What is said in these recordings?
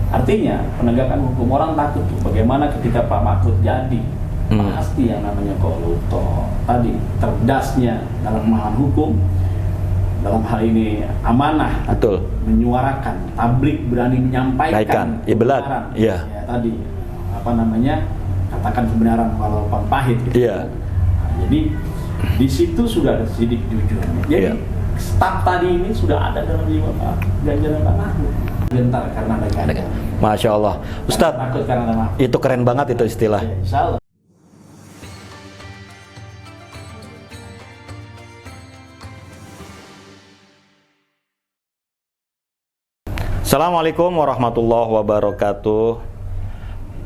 Artinya penegakan hukum, orang takut tuh bagaimana ketika Pak Mahfud jadi pasti yang namanya koruptor tadi terdasnya dalam pemahaman hukum, dalam hal ini amanah, betul, menyuarakan, tablik, berani menyampaikan kebenaran, ya tadi apa namanya, katakan kebenaran walaupun pahit gitu. Nah, jadi di situ sudah ada sidik jujur. Jadi staf tadi ini sudah ada dalam jiwa Pak Ganjar dan Pak Mahfud. Gentar karena ada Ganjar. Masya Allah, Ustadz, takut karena ada Mahfud. Itu keren banget itu istilah. Ya, insya Allah. Assalamualaikum warahmatullahi wabarakatuh.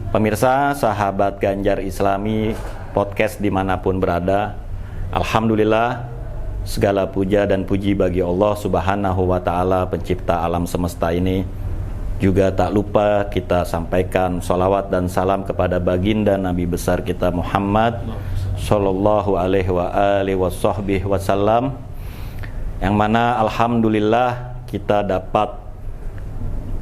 Pemirsa, sahabat Ganjar Islami podcast dimanapun berada, alhamdulillah segala puja dan puji bagi Allah Subhanahu wa ta'ala, pencipta alam semesta ini. Juga tak lupa kita sampaikan sholawat dan salam kepada baginda Nabi besar kita Muhammad sallallahu alaihi wasallam, yang mana alhamdulillah kita dapat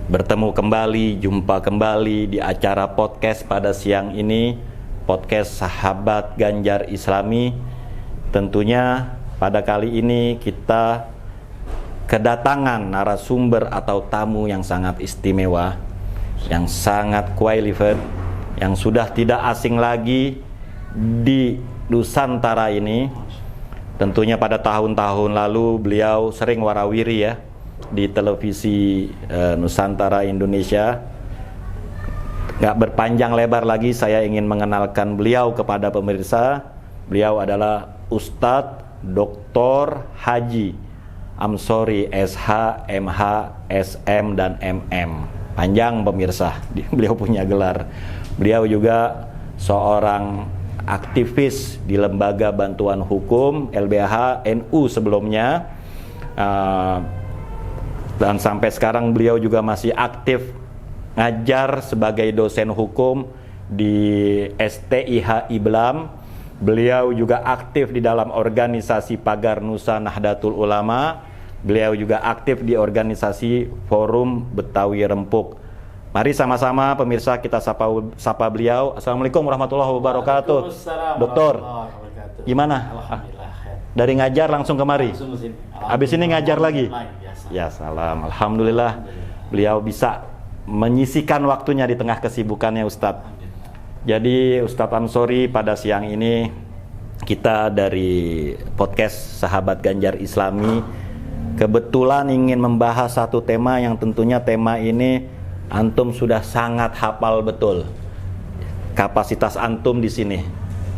bertemu kembali, jumpa kembali di acara podcast pada siang ini, podcast sahabat Ganjar Islami. Tentunya pada kali ini kita kedatangan narasumber atau tamu yang sangat istimewa, yang sangat qualified, yang sudah tidak asing lagi di Nusantara ini. Tentunya pada tahun-tahun lalu beliau sering warawiri ya di televisi Nusantara Indonesia. Gak berpanjang lebar lagi, saya ingin mengenalkan beliau kepada pemirsa. Beliau adalah Ustadz Dr. Haji Amsori SH, MH, SM, dan MM. Panjang pemirsa, beliau punya gelar. Beliau juga seorang aktivis di Lembaga Bantuan Hukum LBH NU sebelumnya, dan sampai sekarang beliau juga masih aktif ngajar sebagai dosen hukum di STIH Iblam. Beliau juga aktif di dalam organisasi Pagar Nusa Nahdlatul Ulama. Beliau juga aktif di organisasi Forum Betawi Rempuk. Mari sama-sama pemirsa kita sapa beliau. Assalamualaikum warahmatullahi wabarakatuh. Dokter, gimana? Alhamdulillah. Dari ngajar langsung kemari? Habis ini ngajar lagi? Ya, salam. Alhamdulillah beliau bisa menyisikan waktunya di tengah kesibukannya Ustadz. Jadi Ustadz Amsori, pada siang ini kita dari podcast Sahabat Ganjar Islami kebetulan ingin membahas satu tema yang tentunya tema ini antum sudah sangat hafal betul. Kapasitas antum di sini.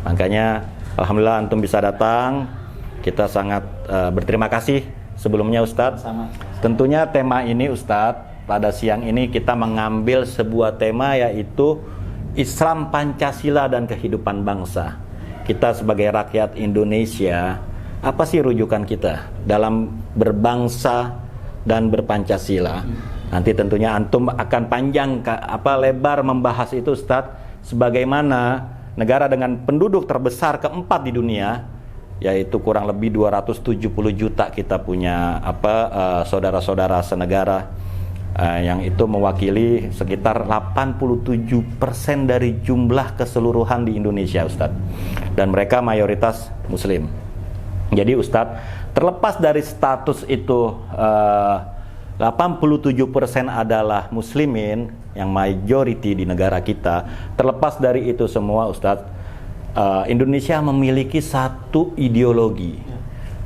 Makanya alhamdulillah antum bisa datang. Kita sangat berterima kasih sebelumnya Ustadz. Tentunya tema ini Ustadz, pada siang ini kita mengambil sebuah tema, yaitu Islam, Pancasila, dan kehidupan bangsa. Kita sebagai rakyat Indonesia, apa sih rujukan kita dalam berbangsa dan berpancasila? Nanti tentunya antum akan panjang lebar membahas itu Ustadz. Sebagaimana negara dengan penduduk terbesar keempat di dunia, yaitu kurang lebih 270 juta kita punya saudara-saudara senegara, yang itu mewakili sekitar 87% dari jumlah keseluruhan di Indonesia Ustadz, dan mereka mayoritas muslim. Jadi Ustadz, terlepas dari status itu 87% adalah muslimin yang majority di negara kita, terlepas dari itu semua Ustadz, Indonesia memiliki satu ideologi,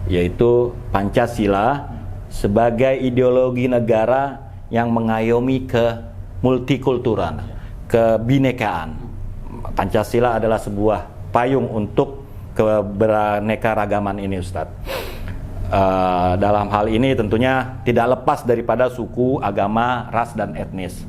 yaitu Pancasila, sebagai ideologi negara yang mengayomi ke multikultural, kebinekaan. Pancasila adalah sebuah payung untuk keberaneka-ragaman ini Ustadz. Dalam hal ini tentunya tidak lepas daripada suku, agama, ras, dan etnis.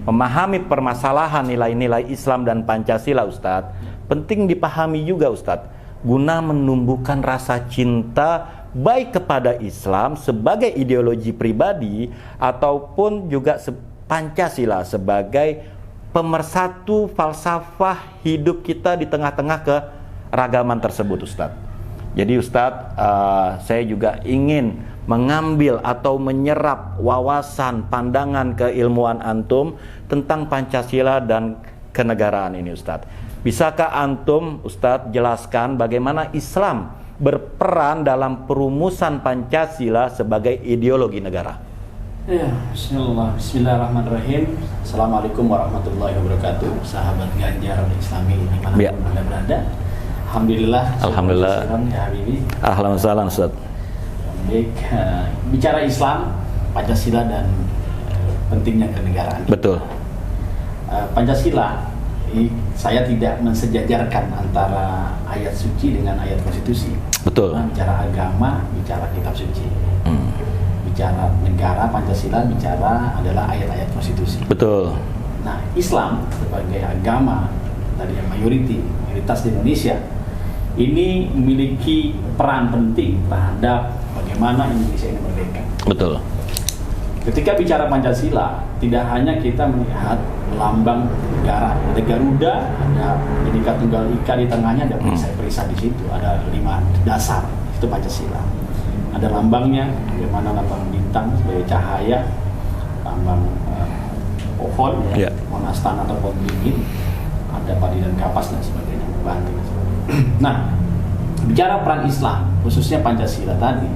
Memahami permasalahan nilai-nilai Islam dan Pancasila Ustadz penting dipahami juga Ustadz, guna menumbuhkan rasa cinta baik kepada Islam sebagai ideologi pribadi ataupun juga Pancasila sebagai pemersatu falsafah hidup kita di tengah-tengah keragaman tersebut Ustadz. Jadi Ustadz, saya juga ingin mengambil atau menyerap wawasan, pandangan keilmuan antum tentang Pancasila dan kenegaraan ini, Ustadz. Bisakah antum, Ustadz, jelaskan bagaimana Islam berperan dalam perumusan Pancasila sebagai ideologi negara? Ya, bismillahirrahmanirrahim. Assalamualaikum warahmatullahi wabarakatuh. Sahabat Ganjar Islami dimanapun ya. Anda berada. Alhamdulillah. Alhamdulillah. Ya Habibi. Alhamdulillah, Ustaz. Baik, bicara Islam, Pancasila dan pentingnya kenegaraan. Betul. Pancasila, saya tidak mensejajarkan antara ayat suci dengan ayat konstitusi. Betul. Bicara agama, bicara kitab suci. Bicara negara, Pancasila bicara adalah ayat-ayat konstitusi. Betul. Nah, Islam sebagai agama dari yang mayoritas di Indonesia ini memiliki peran penting terhadap bagaimana Indonesia ini merdeka. Betul. Ketika bicara Pancasila, tidak hanya kita melihat lambang negara, ada Garuda, ada Bhinneka Tunggal Ika di tengahnya, ada perisai-perisai di situ, ada 5 dasar, itu Pancasila. Ada lambangnya, bagaimana lambang bintang sebagai cahaya, lambang pohon, monastan atau pohon beringin, ada padi dan kapas dan sebagainya, membantu. Nah, bicara peran Islam, khususnya Pancasila tadi,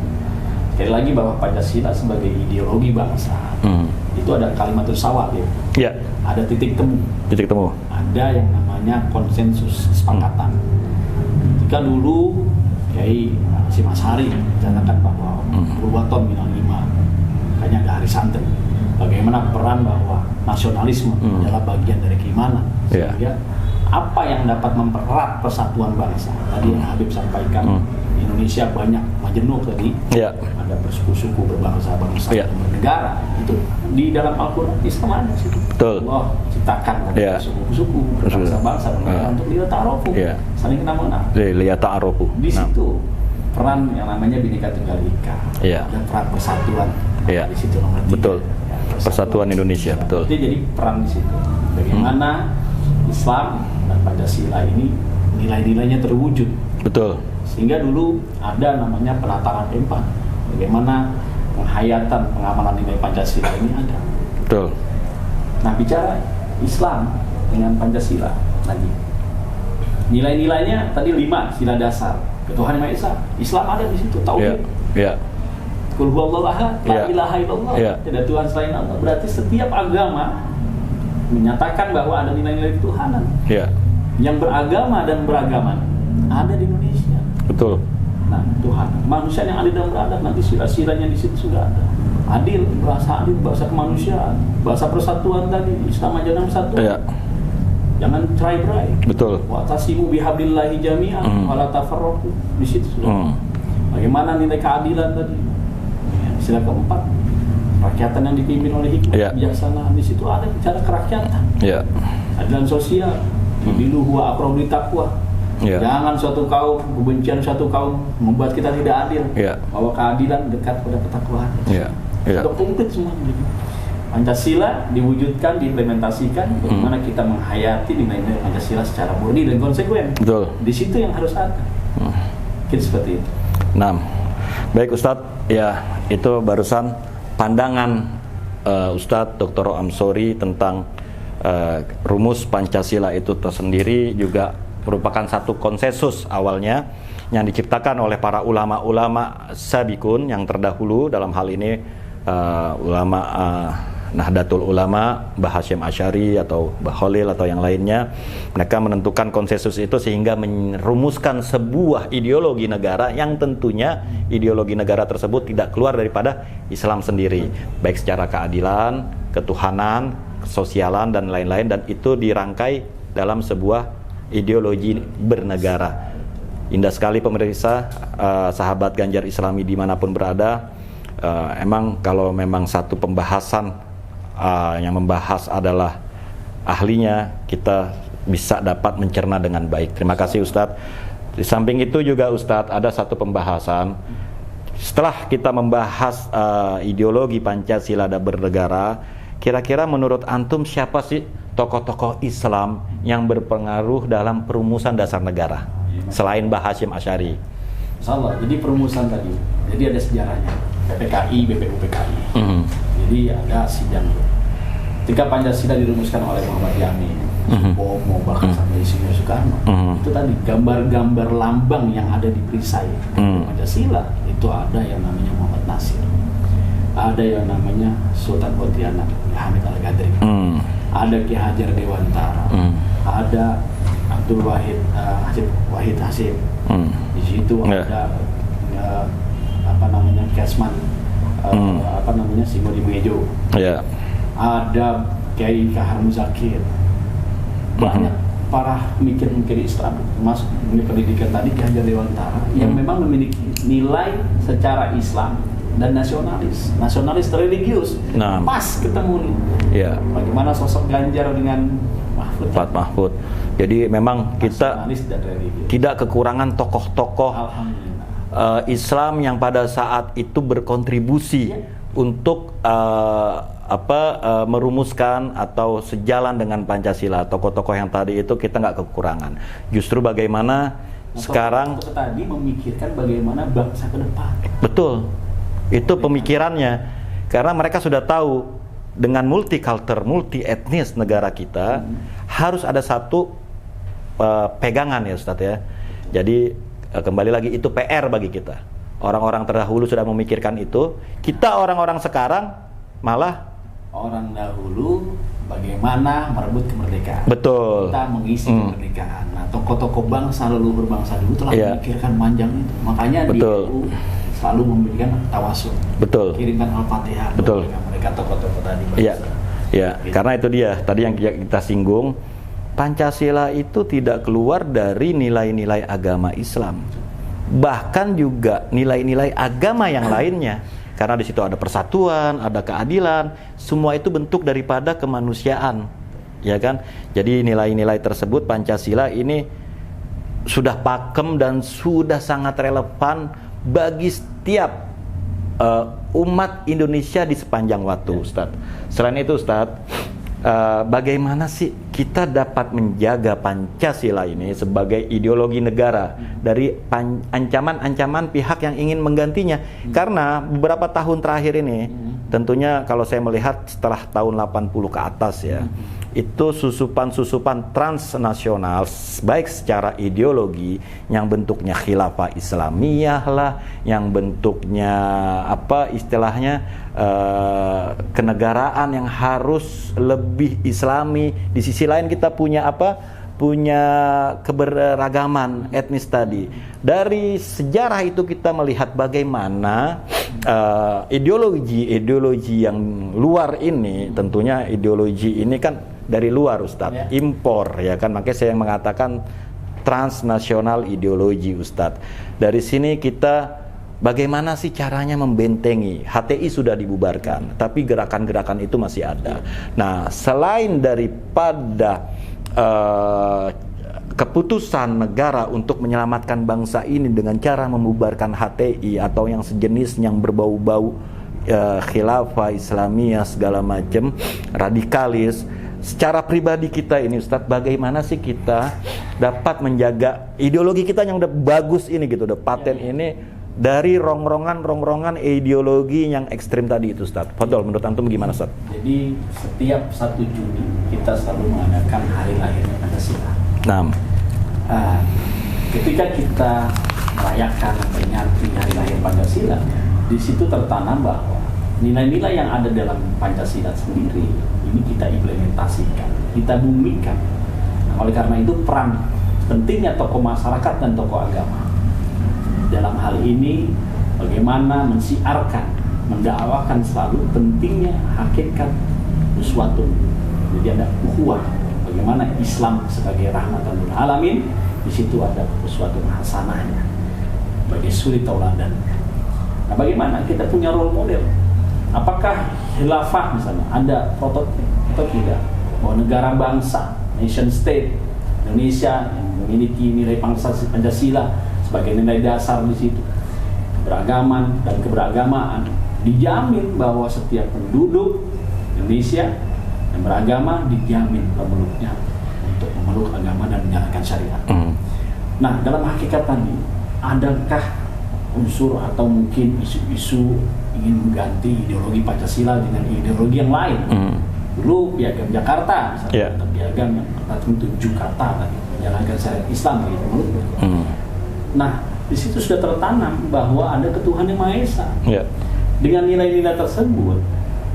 sekali lagi bahwa Pancasila sebagai ideologi bangsa, itu ada kalimatul sawab ya. Ada titik temu. Titik temu. Ada yang namanya konsensus kesepakatan. Jika dulu Kiai Hasyim Asy'ari mencanangkan bahwa Purwaton minal iman, hanya ada hari santri. Bagaimana peran bahwa nasionalisme adalah bagian dari keimanan, sehingga apa yang dapat mempererat persatuan bangsa. Tadi yang Habib sampaikan, Indonesia banyak majemuk tadi, ada bersuku-suku, berbangsa-bangsa, bernegara. Itu di dalam Al-Quran Islam ada situ. Allah ciptakan suku-suku, berbangsa-bangsa, untuk liyata'arofu, saling kenal mengenal. Liyata'arofu. Di situ peran yang namanya Bhinneka Tunggal Ika, dan peran persatuan. Di situ nomor 3. Betul. Persatuan Indonesia, betul. Jadi peran di situ. Bagaimana Islam dan Pancasila ini nilai-nilainya terwujud. Betul. Sehingga dulu ada namanya penataran M4. Bagaimana penghayatan pengamalan nilai Pancasila ini ada. Betul. Nah, bicara Islam dengan Pancasila tadi, nilai-nilainya tadi 5 sila dasar. Ketuhanan Maha Esa. Islam ada di situ. Tauhid. Qul huwallahu ahad, la ilaha illallah. Tidak Tuhan selain Allah. Berarti setiap agama menyatakan bahwa ada nilai-nilai ketuhanan. Yang beragama dan beragaman ada di Indonesia. Betul. Nah, Tuhan, manusia yang adil dan beradab, nanti sila-silanya di situ sudah ada. Adil, bahasa kemanusiaan, bahasa persatuan tadi, Islam aja bersatu. Jangan cerai-berai. Betul. Wa tasimu bihablillahi jami'an wa la tafarraqu. Di situ sudah. Bagaimana nilai keadilan tadi? Sila keempat, rakyatan yang dipimpin oleh hikmah, bijaksana. Di situ ada bicara kerakyatan. Keadilan sosial, dibilu huwa aqrabu littaqwa. Jangan suatu kaum, kebencian suatu kaum membuat kita tidak adil. Bahwa keadilan dekat pada ketakwaan. Sudah komplit semuanya. Pancasila diwujudkan, diimplementasikan, bagaimana kita menghayati nilai-nilai Pancasila secara murni dan konsekuen. Betul. Di situ yang harus ada. Mungkin seperti itu. Baik Ustadz, ya itu barusan pandangan Ustadz Dr. Amsori tentang rumus Pancasila itu tersendiri, juga merupakan satu konsensus awalnya yang diciptakan oleh para ulama-ulama sabikun yang terdahulu, dalam hal ini ulama Nahdlatul Ulama, Mbah Hasyim Asy'ari atau Mbah Khalil atau yang lainnya. Mereka menentukan konsensus itu sehingga merumuskan sebuah ideologi negara yang tentunya ideologi negara tersebut tidak keluar daripada Islam sendiri, baik secara keadilan, ketuhanan, kesosialan dan lain-lain, dan itu dirangkai dalam sebuah ideologi bernegara. Indah sekali pemirsa, sahabat Ganjar Islami dimanapun berada. Emang kalau memang satu pembahasan yang membahas adalah ahlinya, kita bisa dapat mencerna dengan baik. Terima kasih Ustadz. Di samping itu juga Ustadz, ada satu pembahasan setelah kita membahas ideologi Pancasila dan bernegara. Kira-kira menurut antum siapa sih tokoh-tokoh Islam yang berpengaruh dalam perumusan dasar negara selain Mbah Hasyim Asy'ari? Salah. Jadi perumusan tadi, jadi ada sejarahnya. PPKI, BPUPKI. Jadi ada sidang. Ketika Pancasila dirumuskan oleh Muhammad Yamin, Bomo, bahkan sampai Insinyur Soekarno, itu tadi gambar-gambar lambang yang ada di perisai Pancasila itu ada yang namanya Muhammad Nasir, ada yang namanya Sultan Pontianak Hamid Al-Ghazali, ada Ki Hajar Dewantara, ada Abdul Wahid Hasim, di situ ada Kesman, Simodi Mejo, ada Kiai Kahar Muzakir, banyak para pemikir Islam masuk di pendidikan tadi Ki Hajar Dewantara yang memang memiliki nilai secara Islam dan nasionalis religius. Pas ketemu nih. Bagaimana sosok Ganjar dengan Mahfud. Jadi memang kita tidak kekurangan tokoh-tokoh Islam yang pada saat itu berkontribusi untuk merumuskan atau sejalan dengan Pancasila. Tokoh-tokoh yang tadi itu kita nggak kekurangan. Justru bagaimana sekarang tadi memikirkan bagaimana bangsa ke depan. Betul, itu pemikirannya. Karena mereka sudah tahu dengan multikultur, multi etnis negara kita harus ada satu pegangan ya Ustadz ya. Jadi kembali lagi itu PR bagi kita. Orang-orang terdahulu sudah memikirkan itu. Kita orang-orang sekarang malah orang dahulu bagaimana merebut kemerdekaan. Betul. Kita mengisi kemerdekaan. Nah, tokoh-tokoh bangsa leluhur bangsa dulu telah memikirkan panjang itu. Makanya di EU selalu memberikan tawasul. Betul. Kirimkan Al-Fatihah. Betul. Mereka tokoh-tokoh tadi bangsa. Iya. Gitu. Karena itu dia tadi yang kita singgung. Pancasila itu tidak keluar dari nilai-nilai agama Islam. Bahkan juga nilai-nilai agama yang lainnya. Karena di situ ada persatuan, ada keadilan, semua itu bentuk daripada kemanusiaan. Ya kan? Jadi nilai-nilai tersebut Pancasila ini sudah pakem dan sudah sangat relevan bagi setiap umat Indonesia di sepanjang waktu, Ustadz. Selain itu, Ustadz, bagaimana sih kita dapat menjaga Pancasila ini sebagai ideologi negara dari ancaman-ancaman pihak yang ingin menggantinya? Karena beberapa tahun terakhir ini, tentunya kalau saya melihat setelah tahun 80 ke atas ya, itu susupan-susupan transnasional baik secara ideologi yang bentuknya khilafah Islamiyah lah, yang bentuknya apa istilahnya kenegaraan yang harus lebih Islami. Di sisi lain kita punya keberagaman etnis tadi. Dari sejarah itu kita melihat bagaimana ideologi yang luar ini, tentunya ideologi ini kan dari luar Ustadz, impor ya kan, makanya saya mengatakan transnasional ideologi Ustadz. Dari sini kita bagaimana sih caranya membentengi? HTI sudah dibubarkan, tapi gerakan-gerakan itu masih ada. Nah, selain daripada keputusan negara untuk menyelamatkan bangsa ini dengan cara membubarkan HTI atau yang sejenis yang berbau-bau khilafah Islamiyah segala macam, radikalis. Secara pribadi kita ini Ustadz, bagaimana sih kita dapat menjaga ideologi kita yang udah bagus ini gitu, udah paten ini dari rongrongan ideologi yang ekstrim tadi itu Ustadz. Fadol, menurut antum gimana Ustadz? Jadi setiap 1 Juni kita selalu mengadakan hari lahirnya Pancasila. Ketika kita merayakan memperingati hari lahir Pancasila, di situ tertanam bahwa nilai-nilai yang ada dalam Pancasila sendiri ini kita implementasikan, kita bumikan. Nah, oleh karena itu peran pentingnya tokoh masyarakat dan tokoh agama dalam hal ini bagaimana mensiarkan, mendakwakan selalu pentingnya hakikat uswatun. Jadi ada ukhuwah, bagaimana Islam sebagai rahmatan lil alamin, di situ ada uswatun hasanahnya bagi suri tauladan. Nah, bagaimana kita punya role model? Apakah khilafah misalnya ada prototip atau tidak? Bahwa negara bangsa, nation state Indonesia yang memiliki nilai Pancasila sebagai nilai dasar di situ, keberagaman dan keberagamaan, dijamin bahwa setiap penduduk Indonesia yang beragama dijamin pemeluknya untuk memeluk agama dan menjalankan syariat. Nah, dalam hakikat tadi, adakah unsur atau mungkin isu-isu ingin mengganti ideologi Pancasila dengan ideologi yang lain. Dulu Piagam Jakarta misalnya, Piagam yang tentu kata tadi menjalankan syariat Islam gitu. Nah, di situ sudah tertanam bahwa ada Ketuhanan yang Maha Esa. Dengan nilai-nilai tersebut,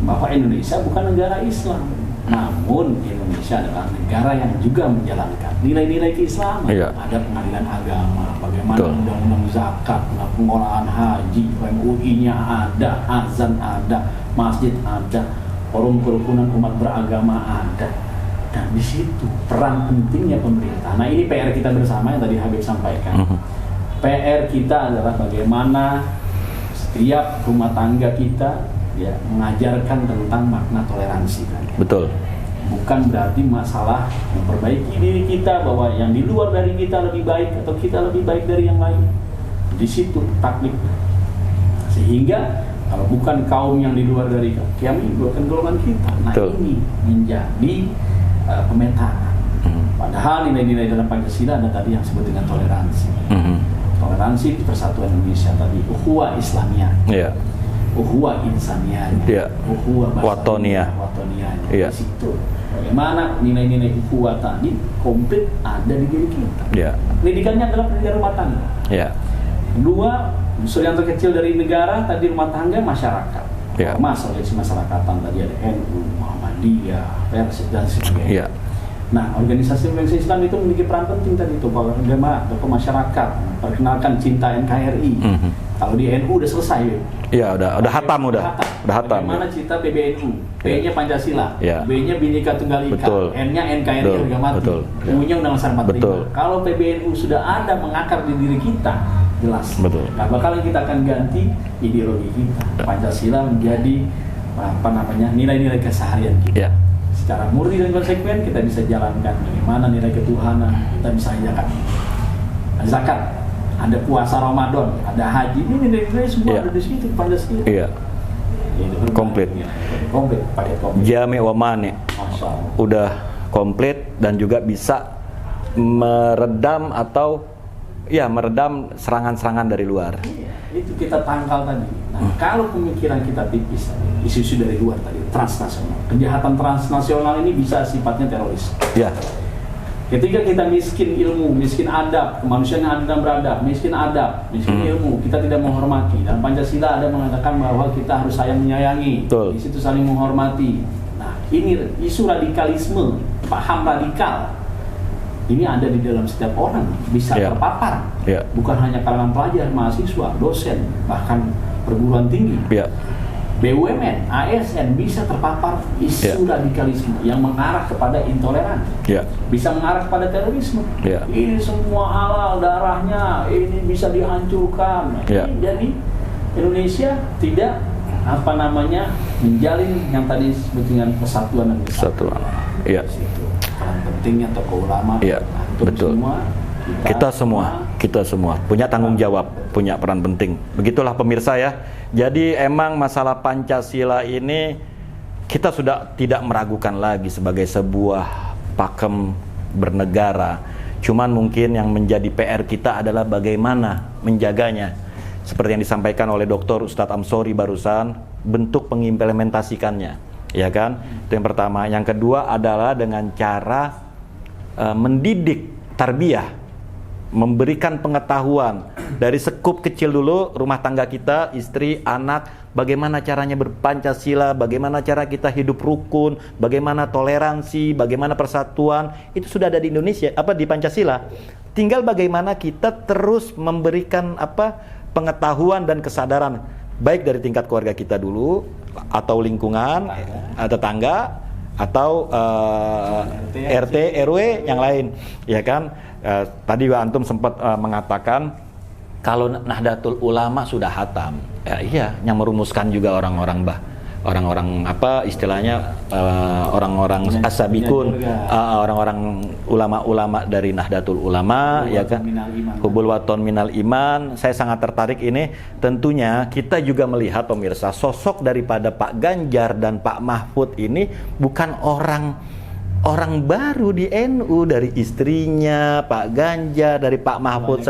bahwa Indonesia bukan negara Islam, namun Indonesia adalah negara yang juga menjalankan nilai-nilai keislaman. Ada pengadilan agama, bagaimana undang-undang zakat, pengolahan haji, MUI-nya ada, azan ada, masjid ada, forum kerukunan umat beragama ada. Dan di situ peran pentingnya pemerintah. Nah, ini PR kita bersama yang tadi Habib sampaikan. PR kita adalah bagaimana setiap rumah tangga kita ya mengajarkan tentang makna toleransi kan. Betul. Bukan berarti masalah memperbaiki diri kita bahwa yang di luar dari kita lebih baik atau kita lebih baik dari yang lain. Di situ taklid. Sehingga kalau bukan kaum yang di luar dari kami, bukan golongan kita. Nah, ini menjadi pemetaan. Padahal nilai-nilai dalam Pancasila ada tadi yang disebut dengan toleransi. Toleransi persatuan Indonesia tadi, ukhuwah Islamiyah. Ukhuwah insaniyahnya, ukhuwah watoniyah. Di situ bagaimana nilai-nilai ukhuwah tadi komplit ada di diri kita. Pendidikannya adalah pendidikan rumah tangga. Kedua, unsur yang terkecil dari negara tadi rumah tangga masyarakat. Organisasi masyarakatan tadi ada NU, Muhammadiyah, Persib dan sebagainya. Nah, organisasi Islam itu memiliki peran penting tadi tokoh agama, tokoh masyarakat, perkenalkan cinta NKRI. Kalau di NU udah selesai. Udah hatam udah hatam. Bagaimana cinta PBNU? P-nya Pancasila, B-nya Bhinneka Tunggal Ika, N-nya NKRI harga mati, U-nya Undang-Undang 45. Kalau PBNU sudah ada mengakar di diri kita, jelas. Nah, bakal kita akan ganti ideologi kita. Pancasila menjadi nilai-nilai keseharian kita. Secara murni dan konsekuen kita bisa jalankan bagaimana nilai ketuhanan kita bisa jalankan. Zakat, ada puasa Ramadan, ada haji, ini nilai-nilai semua ada di situ Pancasila. Komplit. Komplit, paket komplit. Jami' wa mani'. Udah komplit dan juga bisa meredam atau meredam serangan-serangan dari luar. Itu kita tangkal tadi. Nah, kalau pemikiran kita tipis, isu-isu dari luar tadi, transnasional. Kejahatan transnasional ini bisa sifatnya teroris. Ketika kita miskin ilmu, miskin adab, kemanusiaan yang adil dan beradab, miskin adab, miskin ilmu, kita tidak menghormati. Dan Pancasila ada mengatakan bahwa kita harus sayang menyayangi. Di situ saling menghormati. Nah, ini isu radikalisme, paham radikal. Ini ada di dalam setiap orang, bisa terpapar. Bukan hanya kalangan pelajar, mahasiswa, dosen, bahkan perguruan tinggi. BUMN, ASN bisa terpapar isu radikalisme yang mengarah kepada intoleran, bisa mengarah kepada terorisme. Ini semua halal darahnya, ini bisa dihancurkan. Jadi Indonesia tidak menjalin yang tadi disebut dengan persatuan dan kesatuan. Peran pentingnya tokoh ulama, semua. Kita semua punya tanggung jawab, punya peran penting. Begitulah pemirsa ya. Jadi emang masalah Pancasila ini kita sudah tidak meragukan lagi sebagai sebuah pakem bernegara. Cuman mungkin yang menjadi PR kita adalah bagaimana menjaganya. Seperti yang disampaikan oleh Dr. Ustadz Amsori barusan, bentuk pengimplementasikannya, ya kan? Itu yang pertama. Yang kedua adalah dengan cara mendidik tarbiyah, memberikan pengetahuan dari sekup kecil dulu rumah tangga kita, istri, anak, bagaimana caranya berpancasila, bagaimana cara kita hidup rukun, bagaimana toleransi, bagaimana persatuan, itu sudah ada di Indonesia, di Pancasila. Tinggal bagaimana kita terus memberikan pengetahuan dan kesadaran baik dari tingkat keluarga kita dulu atau lingkungan, tetangga atau RT, RW yang lain, ya kan? Tadi Antum sempat mengatakan kalau Nahdlatul Ulama sudah hatam, yang merumuskan juga orang-orang istilahnya orang-orang as-sabiqun, orang-orang ulama-ulama dari Nahdlatul Ulama, ya kan? Hubul waton minal iman. Saya sangat tertarik ini. Tentunya kita juga melihat pemirsa, sosok daripada Pak Ganjar dan Pak Mahfud ini bukan orang orang baru di NU, dari istrinya Pak Ganjar, dari Pak Mahfud,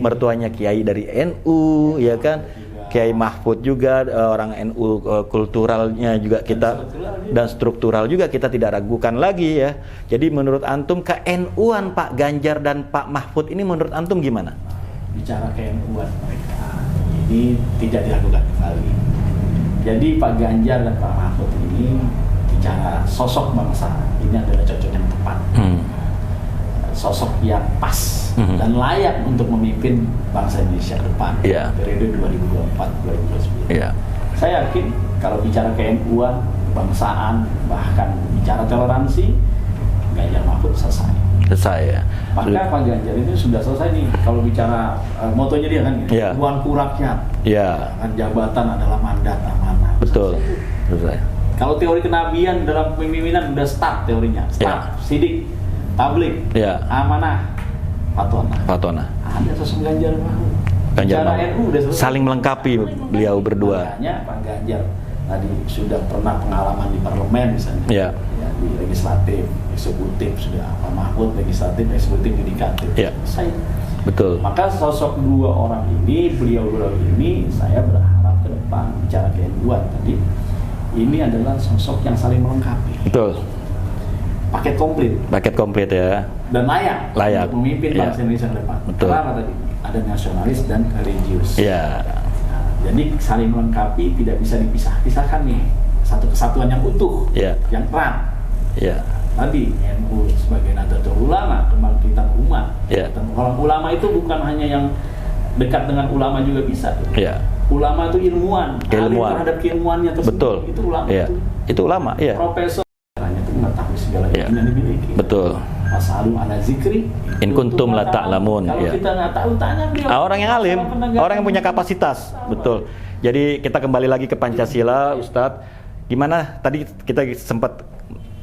mertuanya Kiai dari NU, ya kan? Kiai Mahfud juga orang NU, kulturalnya juga kita, dan struktural juga kita tidak ragukan lagi ya. Jadi menurut antum ke-NU-an Pak Ganjar dan Pak Mahfud ini menurut antum gimana? Bicara ke-NU-an mereka ini tidak diragukan kembali. Jadi Pak Ganjar dan Pak Mahfud ini bicara sosok bangsa, ini adalah cocok yang tepat. Sosok yang pas dan layak untuk memimpin bangsa Indonesia ke depan periode 2024-2029. Saya yakin kalau bicara ke-NU-an, kebangsaan, bahkan bicara toleransi, Ganjar Mahfud selesai ya. Maka Pak Ganjar ini sudah selesai nih kalau bicara motonya dia kan tuanku rakyat. Kan jabatan adalah mandat amanah. Betul. Selesai. Kalau teori kenabian dalam pemimpinan udah start teorinya. Sidik, tablik, amanah, fatona. Ada sosok Ganjar Mahfud. Bicara NU udah selesai. Saling melengkapi beliau berdua. Makanya Pak Ganjar tadi sudah pernah pengalaman di parlemen misalnya. Di legislatif, eksekutif sudah. Pak Mahfud legislatif, eksekutif, yudikatif. Saya. Betul. Maka sosok dua orang ini, beliau ini, saya berharap ke depan bicara ke-NU-an tadi, ini adalah sosok yang saling melengkapi. Betul. Paket komplit ya. Dan layak untuk memimpin bangsa Indonesia ke depan. Betul. Karena tadi ada nasionalis dan religius. Nah, jadi saling melengkapi, tidak bisa dipisah-pisahkan nih. Satu kesatuan yang utuh, yang erat. Tadi NU sebagai Nahdlatul Ulama, kebangkitan umat. Kalau ulama itu bukan hanya yang dekat dengan ulama juga bisa. Ulama itu ilmuwan. Terhadap keilmuannya tersebut. Betul. Itu ulama. Itu ulama. Profesor itu mengetahui segala ilmu yang dimiliki. Betul. Masalu ala zikri. In kuntum la ta'lamun. Kalau kita nggak tahu, tanya beliau. Orang yang alim, orang yang punya kapasitas. Betul. Jadi kita kembali lagi ke Pancasila, Ustadz. Gimana tadi kita sempat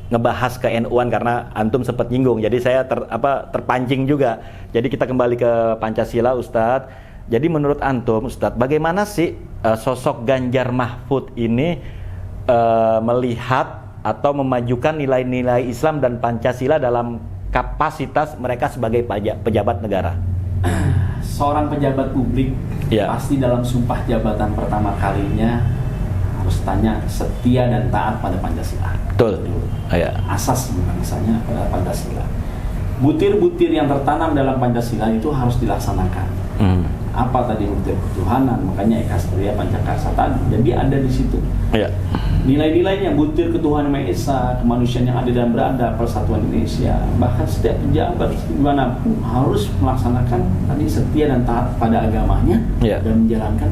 ngebahas ke NU-an karena antum sempat nyinggung. Jadi saya terpancing juga. Jadi kita kembali ke Pancasila, Ustadz. Jadi menurut antum, Ustadz, bagaimana sih sosok Ganjar Mahfud ini melihat atau memajukan nilai-nilai Islam dan Pancasila dalam kapasitas mereka sebagai pejabat negara? Seorang pejabat publik pasti dalam sumpah jabatan pertama kalinya harus tanya setia dan taat pada Pancasila. Betul. Asas bangsanya pada Pancasila. Butir-butir yang tertanam dalam Pancasila itu harus dilaksanakan. Apa tadi butir ketuhanan, makanya Eka Satria Pancakasa tadi. Jadi ada di situ. Nilai-nilainya butir ketuhanan Maha Esa, kemanusiaan yang adil dan beradab, persatuan Indonesia. Bahkan setiap pejabat dimanapun harus melaksanakan tadi setia dan taat pada agamanya dan menjalankan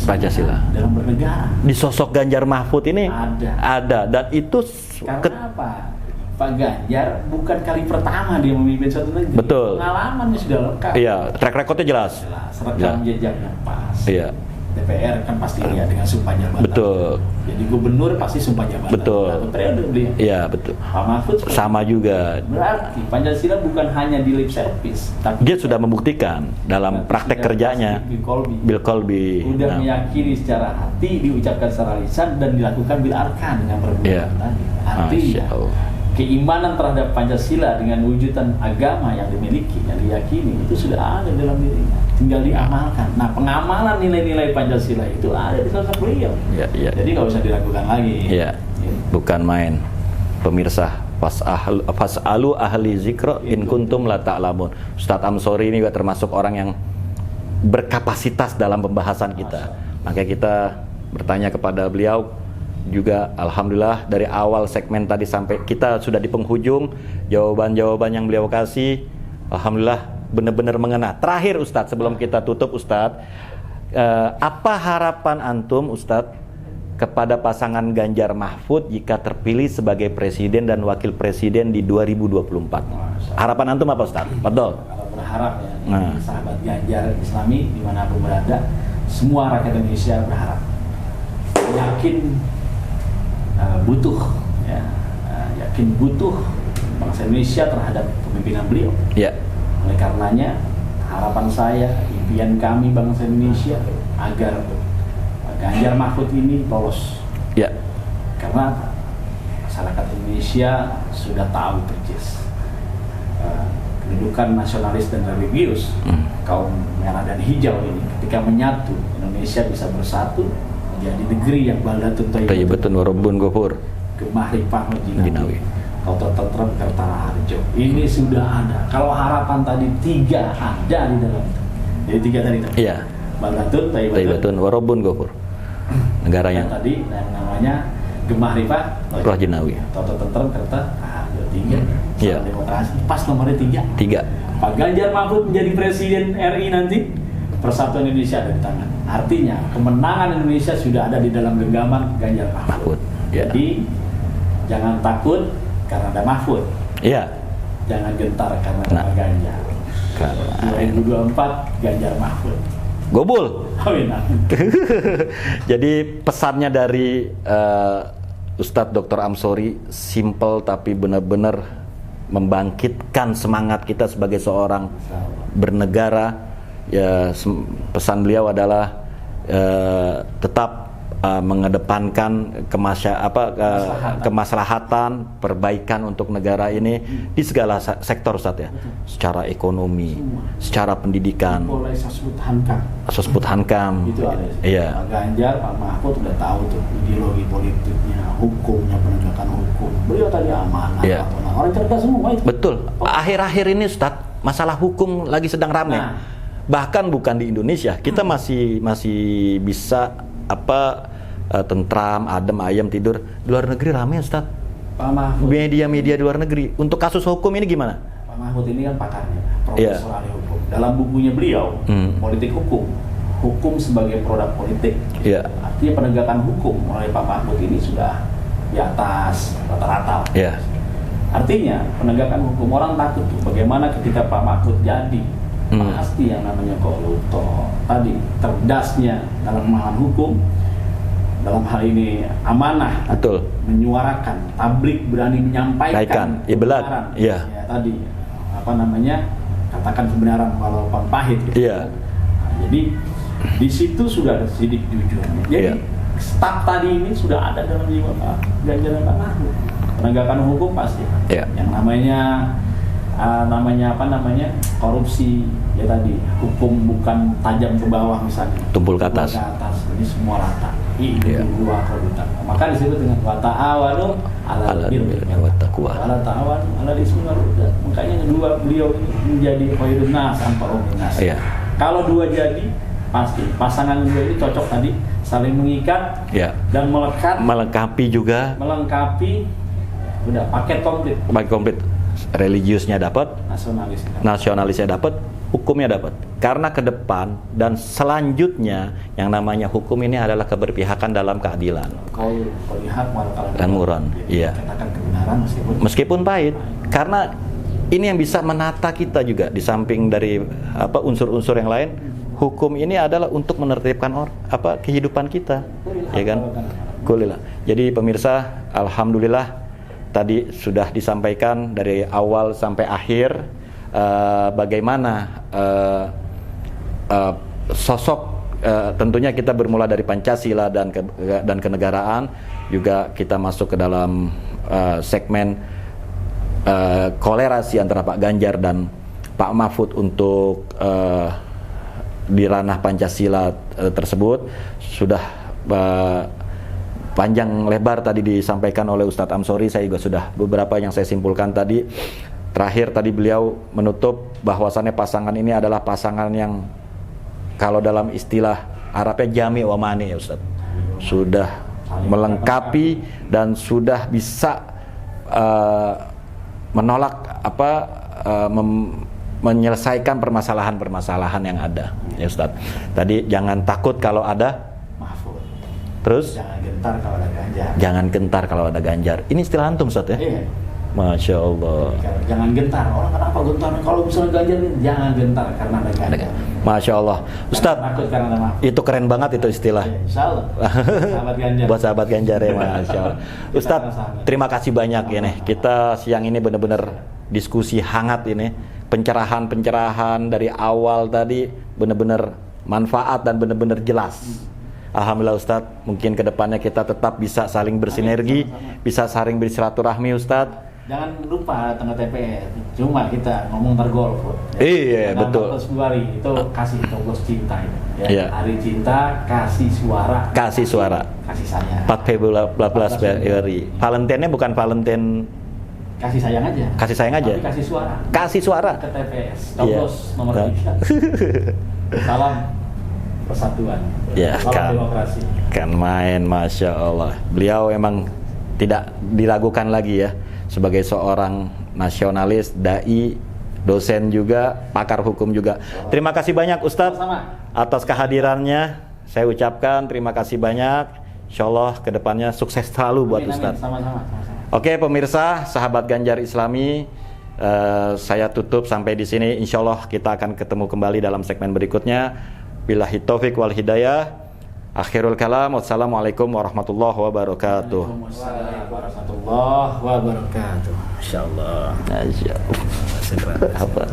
Pancasila dalam bernegara. Di sosok Ganjar Mahfud ini ada dan itu karena apa? Pak Ganjar bukan kali pertama dia memimpin suatu negeri. Betul. Pengalamannya sudah lengkap. Track recordnya jelas. Rekam jejaknya pas. DPR kan pasti dia dengan sumpah jabatan. Betul. Jadi gubernur pasti sumpah jabatan. Betul. Periode beliau. Betul. Pak Mahfud sama juga. Berarti Pancasila bukan hanya di lip service, tapi dia sudah membuktikan dalam praktek kerjanya. Bil Kolbi. Sudah meyakini secara hati, diucapkan secara lisan dan dilakukan bil arkan dengan perbuatan tadi. Artinya keimanan terhadap Pancasila dengan wujudan agama yang dimiliki, yang diyakini itu sudah ada dalam dirinya, tinggal diamalkan. Nah, pengamalan nilai-nilai Pancasila itu ada di sosok beliau. Jadi nggak usah diragukan lagi. Bukan main. Pemirsa, fas'alu ahli zikra in kuntum la ta'lamun. Ustadz Amsori ini juga termasuk orang yang berkapasitas dalam pembahasan kita. Makanya kita bertanya kepada beliau juga. Alhamdulillah dari awal segmen tadi sampai kita sudah di penghujung, jawaban-jawaban yang beliau kasih alhamdulillah benar-benar mengena. Terakhir Ustadz, sebelum kita tutup Ustadz, apa harapan antum Ustadz kepada pasangan Ganjar Mahfud jika terpilih sebagai presiden dan wakil presiden di 2024? Harapan antum apa Ustadz? Betul. Kalau berharap sahabat Ganjar Islami dimanapun berada, semua rakyat Indonesia berharap, yakin butuh bangsa Indonesia terhadap kepemimpinan beliau. Oleh karenanya harapan saya, impian kami bangsa Indonesia agar Ganjar Mahfud ini lolos. Karena masyarakat Indonesia sudah tahu persis kedudukan nasionalis dan religius kaum merah dan hijau ini ketika menyatu, Indonesia bisa bersatu menjadi negeri yang baldatun thayyibatun warabun ghafur gemah ripah jinawi kota tentrem kertara harjo. Ini sudah ada. Kalau harapan tadi 3 ada di dalam itu. Jadi 3 tadi. Iya. Baldatun thayyibatun warabun ghafur. Negaranya tadi yang namanya gemah ripah roh jinawi. Kota tentrem kertara harjo 3. Iya. Demokrasi pas nomornya 3. Pak Ganjar Mahfud menjadi presiden RI nanti, persatuan Indonesia ada di tangan. Artinya kemenangan Indonesia sudah ada di dalam genggaman Ganjar Mahfud. Ya. Jadi jangan takut karena ada Mahfud. Iya. Jangan gentar karena ada Ganjar. 2024 Ganjar Mahfud. Gobul. Amin. Jadi pesannya dari Ustadz Dr. Amsori simple tapi benar-benar membangkitkan semangat kita sebagai seorang bernegara. Ya, pesan beliau adalah tetap mengedepankan kemaslahatan, perbaikan untuk negara ini di segala sektor, Ustaz ya. Secara ekonomi, secara pendidikan. Mulai Sosbud Hankam. Itu ada. Iya. Pak Ganjar, Pak Mahfud udah tahu tuh ideologi politiknya, hukumnya, penegakan hukum. Beliau tadi amanah. Iya. Orang cerdas semua itu. Betul. Akhir-akhir ini, Ustaz, masalah hukum lagi sedang ramai. Bahkan bukan di Indonesia, kita masih bisa tentram, adem, ayem, tidur. Di luar negeri ramai, Ustaz. Pak Mahfud. Media-media di luar negeri. Untuk kasus hukum ini gimana? Pak Mahfud ini kan pakarnya, profesor ahli hukum. Dalam bukunya beliau, Politik Hukum sebagai produk politik. Iya. Artinya penegakan hukum oleh Pak Mahfud ini sudah di atas rata-rata. Iya. Artinya penegakan hukum, orang takut tuh bagaimana ketika Pak Mahfud jadi pasti yang namanya koruptor tadi, terdasnya dalam pemahaman hukum, dalam hal ini amanah, betul, menyuarakan, tablik, berani menyampaikan kebenaran, ya tadi katakan kebenaran walaupun pahit gitu. Iya. Nah, jadi di situ sudah ada sidik jujurnya. Jadi staf tadi ini sudah ada dalam jiwa Pak Ganjar dan Pak Mahfud. Penegakan hukum pasti. Yang namanya korupsi ya tadi, hukum bukan tajam ke bawah misalnya, tumpul ke atas. Ini semua rata. Dua kedudukan. Maka disebut dengan wa ta'awanu 'alal birri wat taqwa. Wa ta'awanu 'alal ismi wal udwan. Makanya kedua beliau ini menjadi khairun nas anfa'uhum linnas. Kalau dua jadi pasti pasangan dua ini cocok tadi, saling mengikat dan melengkapi juga. Udah paket komplit. Religiusnya dapat, nasionalisnya dapat, hukumnya dapat. Karena ke depan dan selanjutnya yang namanya hukum ini adalah keberpihakan dalam keadilan. Dan muron. Iya. Meskipun pahit, karena ini yang bisa menata kita juga di samping dari unsur-unsur yang lain. Hukum ini adalah untuk menertibkan kehidupan kita, ya kan? Kulilah. Jadi pemirsa, alhamdulillah tadi sudah disampaikan dari awal sampai akhir bagaimana sosok, tentunya kita bermula dari Pancasila dan kenegaraan, juga kita masuk ke dalam segmen kolerasi antara Pak Ganjar dan Pak Mahfud untuk di ranah Pancasila tersebut. Sudah panjang lebar tadi disampaikan oleh Ustadz Amsori, saya juga sudah beberapa yang saya simpulkan tadi. Terakhir tadi beliau menutup bahwasannya pasangan ini adalah pasangan yang kalau dalam istilah Arabnya jami wa mani, ya Ustadz. Sudah melengkapi dan sudah bisa menolak menyelesaikan permasalahan-permasalahan yang ada, ya Ustadz. Tadi jangan takut kalau ada Mahfud. Terus jangan gentar kalau ada Ganjar. Jangan gentar kalau ada Ganjar. Ini istilah antum, Ustadz ya? Iya. Masya Allah. Jangan gentar. Orang kenapa gentar? Kalau misalnya Ganjar, jangan gentar karena ada Ganjar. Masya Allah, Ustadz. Takut karena ada Mahfud. Itu keren banget itu istilah. Insya Allah. Sahabat Ganjar. Buat sahabat Ganjar ya, Masya Allah. Ustadz, terima kasih banyak ini. Kita siang ini benar-benar diskusi hangat ini. Pencerahan-pencerahan dari awal tadi benar-benar manfaat dan benar-benar jelas. Alhamdulillah Ustadz, mungkin kedepannya kita tetap bisa saling bersinergi, bisa saling bersilaturahmi Ustadz. Jangan lupa tengah TPS, cuma kita ngomong tergolf. Iya, betul. Februari itu kasih coblos cinta itu. Ya. Iya. Hari cinta, kasih suara. Kasih suara. Kasih sayang. 4 Februari. Valentine-nya bukan Valentine. Kasih sayang aja. Kasih sayang aja. Tapi kasih suara. Kasih suara. Ke TPS, coblos nomor 3. Salam persatuan. Ya, salam demokrasi. Kan main, Masya Allah. Beliau emang tidak diragukan lagi ya, sebagai seorang nasionalis, dai, dosen juga, pakar hukum juga. Terima kasih banyak Ustadz atas kehadirannya. Saya ucapkan terima kasih banyak. Insya Allah kedepannya sukses selalu buat Ustadz. Sama-sama. Oke pemirsa, sahabat Ganjar Islami, saya tutup sampai di sini. Insya Allah kita akan ketemu kembali dalam segmen berikutnya. Billahi taufik wal hidayah. Akhirul kalam. Wassalamualaikum warahmatullahi wabarakatuh. Waalaikumsalam warahmatullahi wabarakatuh. Insyaallah. Apa?